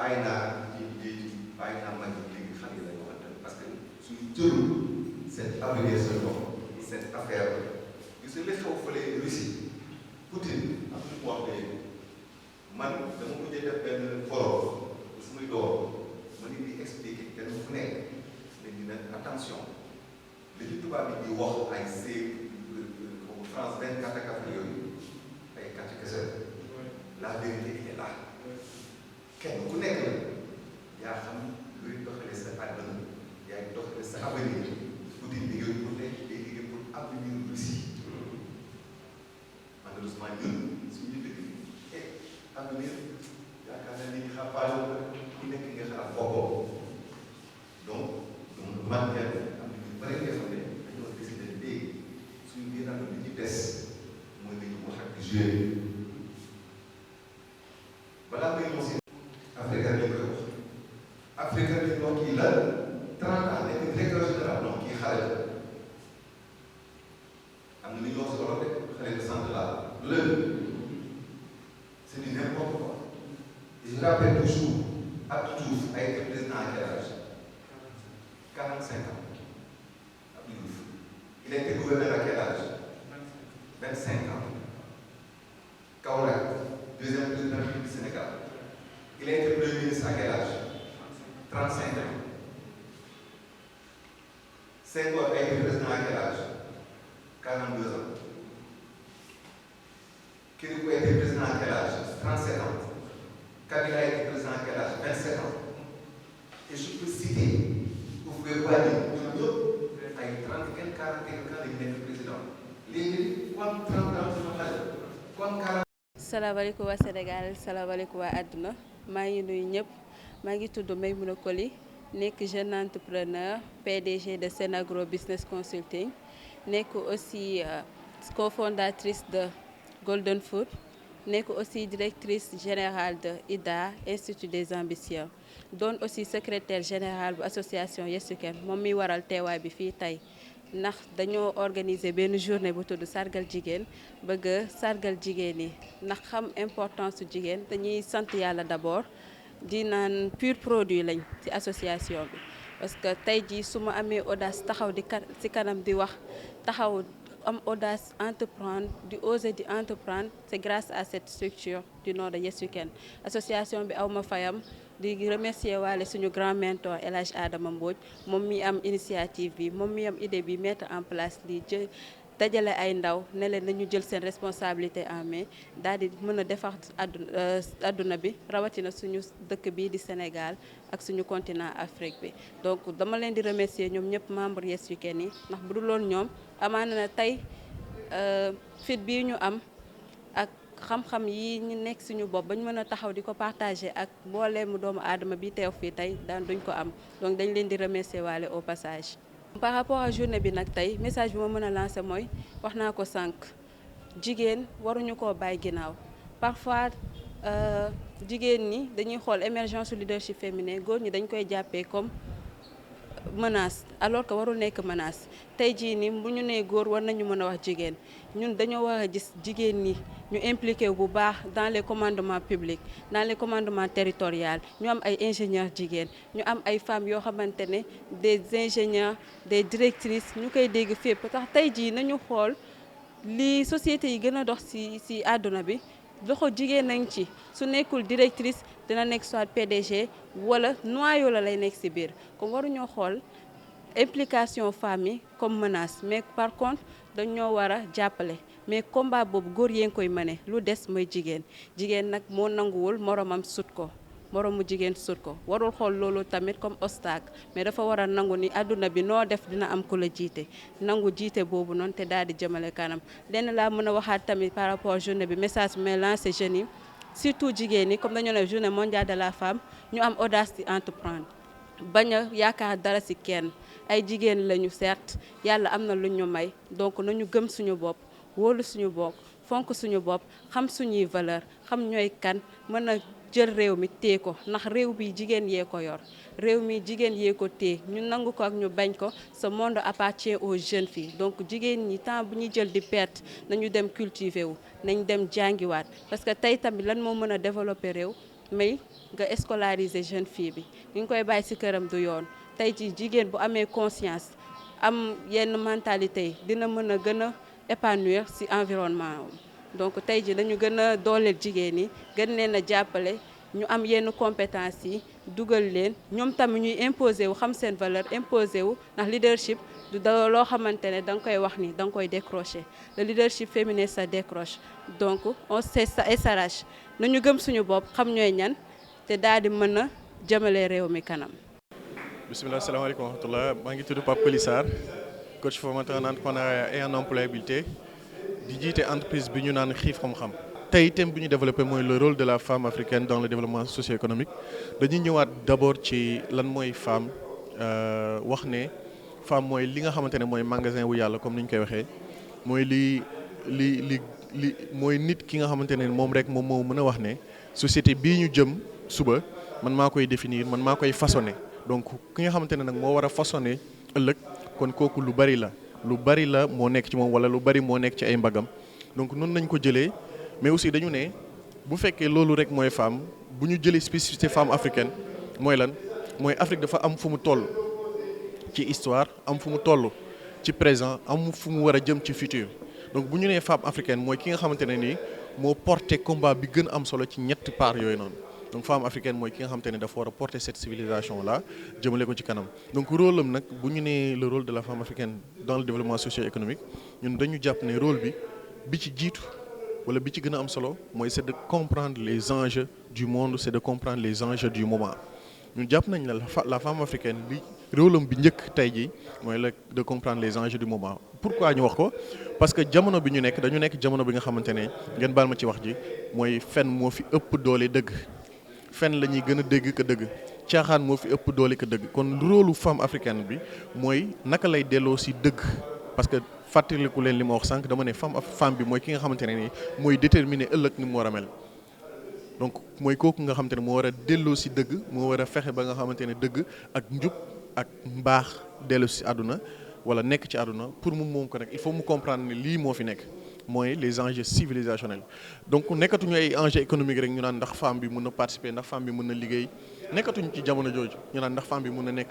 bàyyi naa mag yi léegi xale yi lañu waxante parce que suñu jëlu cette avenir cette affaire gis nga li xew fële Russie Poutine am na mu wax léegi man dama mujjee def benn forum su muy door ma nit di expliquer kenn fu nekk léegi nag attention li ñu tubaab yi di wax ay France 24 ak affaire yooyu ay kàcc kese la vérité est là kenn ku nekk la yaa xam luy doxalee sa àdduna yaay doxalee sa avenir Poutine bi yooyu pour nekk day liggéey pour avenir Russie malheureusement ñun suñu dëkk bi avenir yaakaar naa ni xabaar ku nekk nga xalaat boppam donc man am na ñu bëri nga xam ne dañoo décidé léegi suñu biir am na li ci des mooy li ñu wax ak joué balaa ngay mos Afrique lañ koy wax Afrique bi donc kii la 30 ans nekk directeur général donc kii xale la am na lu ñu wax solo de xale de sant la loolu c'est du n'importe quoi je rappelle toujours Abdou Diouf a été président à quel âge 45 ans Abdou Diouf il a été gouverneur à quel âge 25 ans Kaolack deuxième président du Sénégal il a été premier ministre à quel âge 35 ans Senghor a été président à quel âge 42 ans Kédougou a été président à quel âge 37 ans Kabila a été président à quel âge 27 ans et je peux citer vous pouvez voir ni ñoom ñëpp ay 30 et 40 ans lañu nekk président léegi comme 30 ans sama xale comme 40. salaamaaleykum waa Sénégal salaamaaleykum waa àdduna maa ngi nuyu ñëpp maa ngi tudd Maymouna Coly nekk jeune entrepreneur PDG de Senagro Business Consulting nekk aussi cofondatrice de Golden Food nekk aussi directrice générale de IDA Institut des Ambitieux doon aussi secrétaire général bu association Yes You Can moom mi waral teewaay bi fii tey ndax dañoo organiser benn journée bu tudd sargal jigéen bëgg sargal jigéen yi ndax xam importance su jigéen dañuy sant yàlla d'abord di naan pur produit lañ ci association bi parce que tey jii su ma amee audace taxaw ci kanam di wax taxaw am audace entreprendre di oser di entreprendre c'est grâce à cette structure du nom de Yes You Can association bi aw ma fayam di remercier waale suñu grand mentor El Hadj Adama Mbodj moom mi am initiative bi moom mi am idée bi mettre en place lii dajale ay ndaw ne leen nañu jël seen responsabilité en main daal di mën a defar adduna bi rawatina suñu dëkk bi di Sénégal ak suñu continent Afrique bi donc dama leen di remercier ñoom ñëpp membre Yes You Can yi ndax bu dul loon ñoom amaana na tey fit bii ñu am ak xam-xam yi ñu nekk suñu bopp ba ñu mën a taxaw di ko partager ak mbooleemu doomu aadama bi teew fii tey daan duñ ko am donc dañ leen di remercier waale au passage. par rapport à journée bi nag tey message bi ma mën a lancer mooy wax naa ko sànq jigéen waruñu koo bàyyi ginnaaw parfois jigéen ñi dañuy xool émergence leadership féminin góor ñi dañ koy jàppee comme menace alors que warul nekk menace tey jii ni bu ñu nee góor war nañu mën a wax jigéen ñun dañoo war a gis jigéen ñi ñu impliqué bu baax dans les commandements publics dans les commandements territoriaux ñu am ay ingénieurs jigéen ñu am ay femmes yoo xamante ne des ingénieurs des directrices ñu koy dégg fépp tax tey jii nañu xool li société yi gën a dox ci àdduna bi loxo jigéen nañ ci su nekkul directrice dina nekk soit PDG wala noyau la lay nekk ci biir comme waruñoo xool implication femmes yi comme menace mais par contre dañoo war a jàppale mais combat boobu góor yee ngi koy mëne lu des mooy jigéen nag moo nanguwul moromam sut ko moromu jigéen sut ko warul xool loolu tamit comme obstacle mais dafa war a nangu ni àdduna bi noo def dina am ku la jiite nangu jiite boobu noonu te daal di jëmale kanam lenn laa mën a waxaat tamit par rapport journée bi message bi may lancé jeunes yi surtout jigéen ñi comme dañoo ne journée mondiale de la femme ñu am audace di entreprendre bañ a yaakaar dara ci kenn ay jigéen lañu certes yàlla am na lu ñu may donc nañu gëm suñu bopp wóolu suñu bopp fonk suñu bopp xam suñuy valeur xam ñooy kan mën a jël réew mi téye ko ndax réew bi jigéen yee ko yor réew mi jigéen yee ko téye ñu nangu ko ak ñu bañ ko ce monde appartient aux jeunes filles donc jigéen ñi temps bu ñuy jël di perte nañu dem cultiver wu nañ dem jàngiwaat parce que tey tamit lan moo mën a développer réew mais nga scolariser jeune fille bi li nga koy bàyyi ci këram du yoon tey ci jigéen bu amee conscience am yenn mentalité yi dina mën a gën a épanouir ci environnement donc tey ji dañu gën a dooleel jigéen ñi gën leen a jàppale ñu am yenn compétence yi dugal leen ñoom tamit ñuy imposer wu xam seen valeur imposer wu ndax leadership du da loo xamante ne da nga koy wax ni da nga koy décrocher le leadership féminin ça décroche donc on SRH nañu gëm suñu bopp xam ñooy ñan te daal di mën a jëmale réew mi kanam. Bismillah, salaamaaleykum wa rahmatullah. Maa ngi tudd Pape Coly Sarr, coach formateur en entrepreneuriat et en employabilité di jiite entreprise bi ñu naan xiif xam-xam. tey thème bi ñu développé mooy le rôle de la femme africaine dans le développement socio-économique dañuy ñëwaat d'abord ci lan mooy femme wax ne femme mooy li nga xamante ne mooy magasin wu yàlla comme ni ñu koy waxee mooy li mooy nit ki nga xamante ne moom rek moom moo mën a wax ne société bii ñu jëm suba man maa koy définir man maa koy façonner donc ki nga xamante ne nag moo war a façonner ëllëg kon kooku lu bari la moo nekk ci moom wala lu bari moo nekk ci ay mbagam donc noonu lañ ko jëlee. mais aussi dañu ne bu fekkee loolu rek mooy femme bu ñu jëlee spécificité femme africaine mooy lan mooy Afrique dafa am fu mu toll ci histoire am fu mu toll ci présent am fu mu war a jëm ci futur donc bu ñu nee femme africaine mooy ki nga xamante ne nii moo porté combat bi gën a am solo ci ñetti part yooyu noonu donc femme africaine mooy ki nga xamante ne dafa war a porter cette civilisation là jëmale ko ci kanam donc rôle am nag bu ñu nee le rôle de la femme africaine dans le développement socio-économique ñun dañu jàpp ne rôle bi ci jiitu. wala bi ci gën a am solo mooy c'est de comprendre les enjeux du monde c'est de comprendre les enjeux du moment ñun jàpp nañ la femme africaine li rôlam bi njëkk tey jii mooy la de comprendre les enjeux du moment. pourquoi ñu wax ko parce que jamono bi ñu nekk dañu nekk jamono bi nga xamante ne ngeen baal ma ci wax ji mooy fen moo fi ëpp doole dëgg fen la ñuy gën a dégg que dëgg caaxaan moo fi ëpp doole que dëgg kon rôlu femme africaine bi mooy naka lay delloo si dëgg parce que. fàttaliku leen li ma wax sànq dama ne femme bi mooy ki nga xamante ne nii mooy déterminer ëllëg ni mu war a mel donc mooy kooku nga xamante ne moo war a delloo si dëgg moo war a fexe ba nga xamante ne dëgg ak njub ak mbaax delloo si àdduna wala nekk ci àdduna pour mu moom ko nag il faut mu comprendre ne lii moo fi nekk mooy les enjeux civilisationnels donc nekkatuñu ay enjeux économiques rek ñu naan ndax femme bi mën na participer ndax femme bi mën na liggéey nekkatuñu ci jamono jooju ñu naan ndax femme bi mën na nekk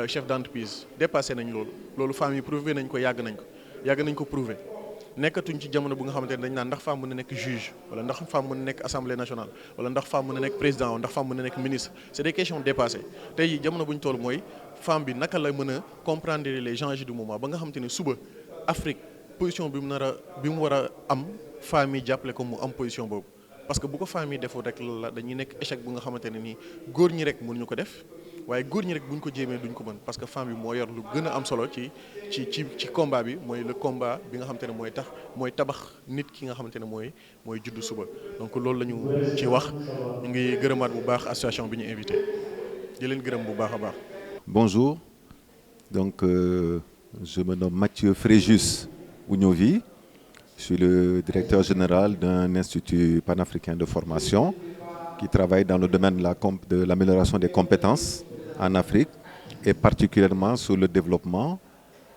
chef d'entreprise dépassé nañ loolu femme yi prouvé nañ ko yàgg nañ ko prouver nekkatuñ ci jamono bu nga xamante ne dañ naan ndax femme mën na nekk juge wala ndax femme mën na nekk assemblée nationale wala ndax femme mën na nekk président wala ndax femme mën na nekk ministre c'est des questions dépassées tey jii jamono bu ñu toll mooy femme bi naka la mën a comprendre les enjeux du moment ba nga xamante ne suba Afrique position bi mu war a am femme yi jàppale ko mu am position boobu parce que bu ko femme yi defoo rek la dañuy nekk échec bu nga xamante ne nii góor ñi rek mënuñu ko def waaye góor ñi rek bu ñu ko jéemee duñ ko mën parce que femme bi moo yor lu gën a am solo ci combat bi mooy le combat bi nga xamante ne mooy tabax nit ki nga xamante ne mooy juddu suba donc loolu la ñu ci wax ñu ngi gërëmaat bu baax association bi ñu invité di leen gërëm bu baax a baax. Bonjour, donc je me nomme Mathieu Fréjus Ougnovi, je suis le directeur général d'un institut panafricain de formation qui travaille dans le domaine de l'amélioration des compétences en Afrique et particulièrement sur le développement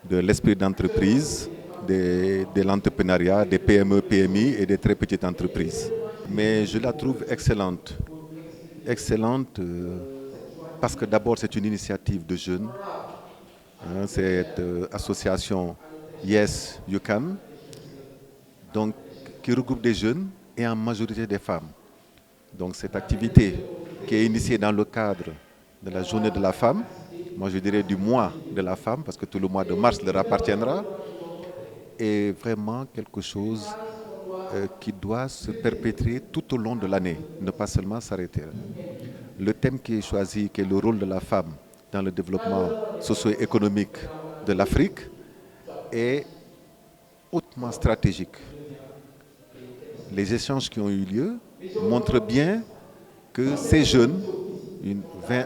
de l'esprit d'entreprise, de l'entrepreneuriat, des PME, PMI et des très petites entreprises. Mais je la trouve excellente. Excellente parce que d'abord c'est une initiative de jeunes. Cette association Yes You Can, donc, qui regroupe des jeunes et en majorité des femmes. Donc cette activité qui est initiée dans le cadre de la journée de la femme, moi je dirais du mois de la femme, parce que tout le mois de mars leur appartiendra, est vraiment quelque chose qui doit se perpétrer tout au long de l'année, ne pas seulement s'arrêter. Le thème qui est choisi, qui est le rôle de la femme dans le développement socio-économique de l'Afrique, est hautement stratégique. Les échanges qui ont eu lieu montrent bien que ces jeunes,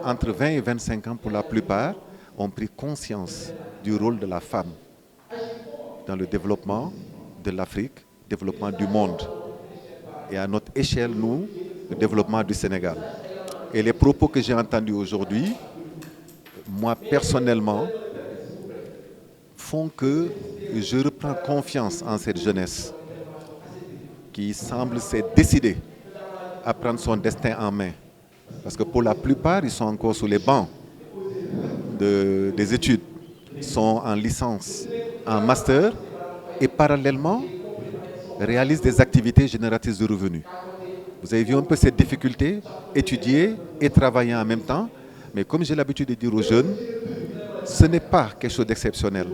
entre 20 et 25 ans pour la plupart, ont pris conscience du rôle de la femme dans le développement de l'Afrique, développement du monde et à notre échelle, nous, le développement du Sénégal. Et les propos que j'ai entendus aujourd'hui, moi personnellement, font que je reprends confiance en cette jeunesse qui semble s'être décidée à prendre son destin en main Parce que pour la plupart, ils sont encore sous les bancs des études, sont en licence, en master, et parallèlement réalisent des activités génératrices de revenus. Vous avez vu un peu cette difficulté, étudier et travailler en même temps. Mais comme j'ai l'habitude de dire aux jeunes, ce n'est pas quelque chose d'exceptionnel.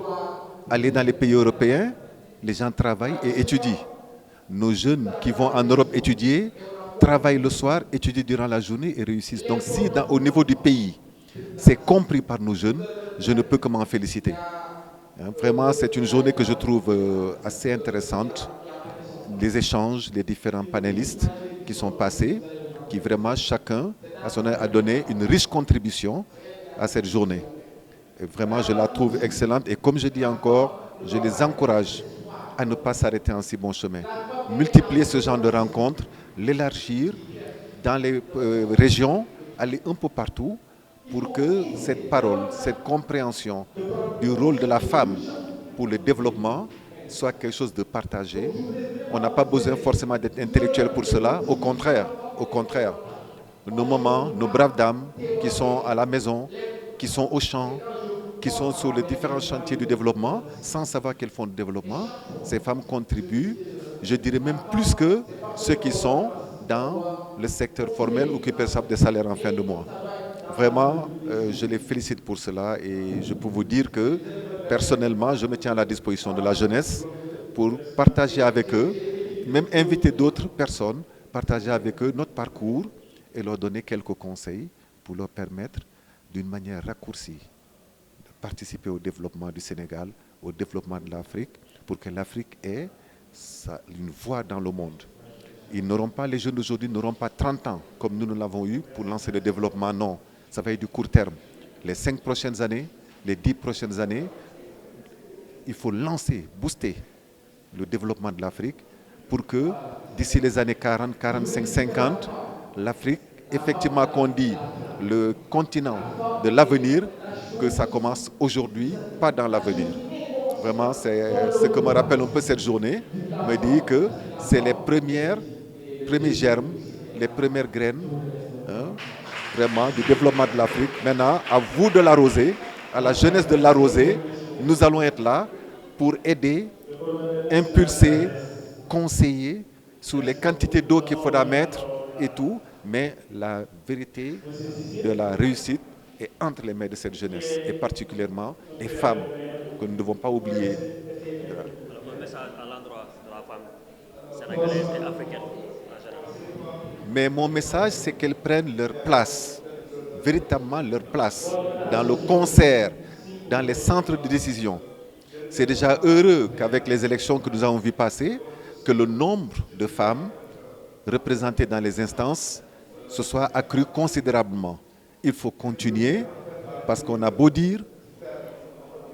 Aller dans les pays européens, les gens travaillent et étudient. Nos jeunes qui vont en Europe étudier, travaillent le soir, étudient durant la journée et réussissent. Donc si au niveau du pays, c'est compris par nos jeunes, je ne peux que m'en féliciter. Vraiment, c'est une journée que je trouve assez intéressante. Les échanges des différents panélistes qui sont passés, qui vraiment chacun a donné une riche contribution à cette journée. Et vraiment, je la trouve excellente et comme je dis encore, je les encourage à ne pas s'arrêter en si bon chemin. Multiplier ce genre de rencontres, l'élargir dans les régions, aller un peu partout pour que cette parole, cette compréhension du rôle de la femme pour le développement soit quelque chose de partagé. On n'a pas besoin forcément d'être intellectuel pour cela, au contraire. Nos mamans, nos braves dames qui sont à la maison, qui sont au champ, qui sont sur les différents chantiers du développement, sans savoir qu'elles font du développement, ces femmes contribuent, je dirais même plus que ceux qui sont dans le secteur formel ou qui perçoivent des salaires en fin de mois. Vraiment, je les félicite pour cela et je peux vous dire que personnellement, je me tiens à la disposition de la jeunesse pour partager avec eux, même inviter d'autres personnes, partager avec eux notre parcours et leur donner quelques conseils pour leur permettre d'une manière raccourcie de participer au développement du Sénégal, au développement de l'Afrique, pour que l'Afrique ait une voix dans le monde. Les jeunes d'aujourd'hui n'auront pas 30 ans comme nous l'avons eu pour lancer le développement, non. Ça va être du court terme. Les 5 prochaines années, les 10 prochaines années, il faut lancer, booster le développement de l'Afrique pour que d'ici les années 40, 45, 50, l'Afrique, effectivement qu'on dit le continent de l'avenir, que ça commence aujourd'hui, pas dans l'avenir. Vraiment, c'est ce que me rappelle un peu cette journée, me dit que c'est les premiers germes, les premières graines, vraiment, du développement de l'Afrique. Maintenant, à vous de l'arroser, à la jeunesse de l'arroser, nous allons être là pour aider, impulser, conseiller sur les quantités d'eau qu'il faudra mettre et tout, mais la vérité de la réussite est entre les mains de cette jeunesse, et particulièrement des femmes, que nous ne devons pas oublier. Un message à l'endroit de la femme sénégalaise et africaine en général. Mais mon message, c'est qu'elles prennent leur place, véritablement leur place, dans le concert, dans les centres de décision. C'est déjà heureux qu'avec les élections que nous avons vues passer, que le nombre de femmes représentées dans les instances se soit accru considérablement. Il faut continuer parce qu'on a beau dire,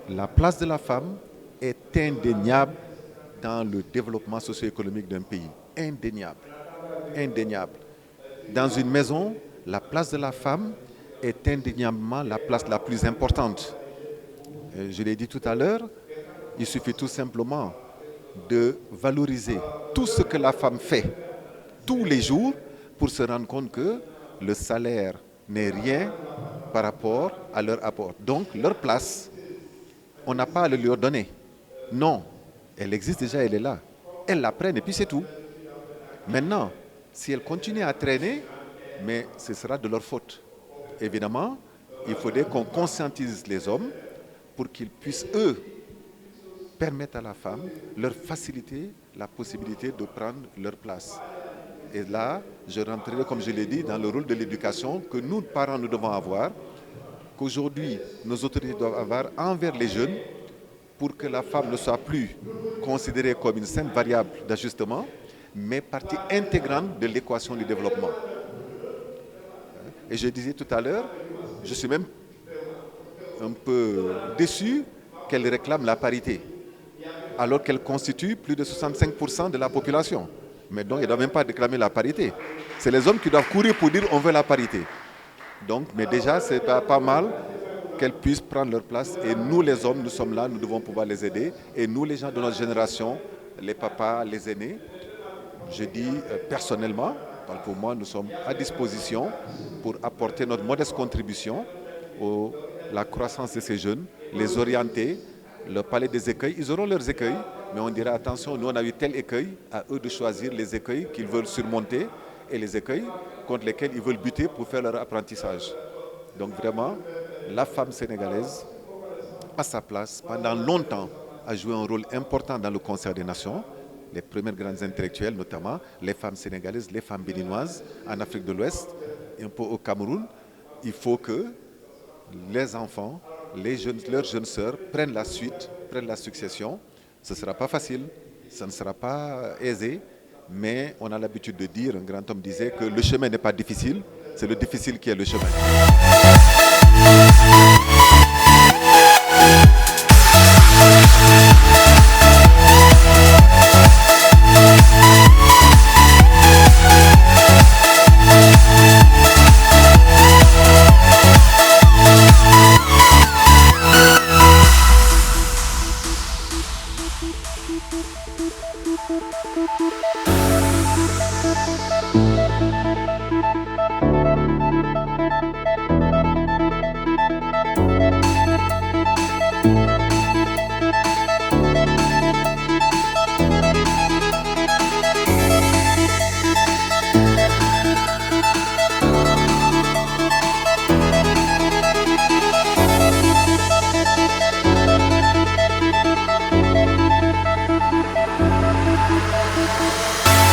la place de la femme est indéniable dans le développement socio-économique d'un pays. Indéniable. Indéniable. Dans une maison, la place de la femme est indéniablement la place la plus importante. Je l'ai dit tout à l'heure, il suffit tout simplement de valoriser tout ce que la femme fait tous les jours pour se rendre compte que le salaire n'est rien par rapport à leur apport. Donc, leur place, on n'a pas à le leur donner. Non, elle existe déjà, elle est là. Elles la prennent et puis c'est tout. Maintenant, si elles continuent à traîner, mais ce sera de leur faute. Évidemment, il faudrait qu'on conscientise les hommes pour qu'ils puissent, eux, permettre à la femme, leur faciliter la possibilité de prendre leur place. Et là, je rentrerai, comme je l'ai dit, dans le rôle de l'éducation que nous, parents, nous devons avoir, qu'aujourd'hui, nos autorités doivent avoir envers les jeunes pour que la femme ne soit plus considérée comme une simple variable d'ajustement, mais partie intégrante de l'équation du développement. Et je disais tout à l'heure, je suis même un peu déçu qu'elle réclame la parité, alors qu'elle constitue plus de 65% de la population. Mais donc, elle ne doit même pas réclamer la parité. C'est les hommes qui doivent courir pour dire on veut la parité. Donc, mais déjà, c'est pas mal qu'elles puissent prendre leur place. Et nous, les hommes, nous sommes là, nous devons pouvoir les aider. Et nous, les gens de notre génération, les papas, les aînés, je dis personnellement, Donc pour moi, nous sommes à disposition pour apporter notre modeste contribution à la croissance de ces jeunes, les orienter, leur parler des écueils. Ils auront leurs écueils, mais on dira attention, nous on a eu tel écueil, à eux de choisir les écueils qu'ils veulent surmonter et les écueils contre lesquels ils veulent buter pour faire leur apprentissage. Donc vraiment, la femme sénégalaise, à sa place, pendant longtemps, a joué un rôle important dans le concert des nations. Les premières grandes intellectuelles, notamment les femmes sénégalaises, les femmes béninoises en Afrique de l'Ouest, et un peu au Cameroun. Il faut que les enfants, leurs jeunes sœurs prennent la suite, prennent la succession. Ce ne sera pas facile, ce ne sera pas aisé, mais on a l'habitude de dire, un grand homme disait que le chemin n'est pas difficile, c'est le difficile qui est le chemin. Thank you.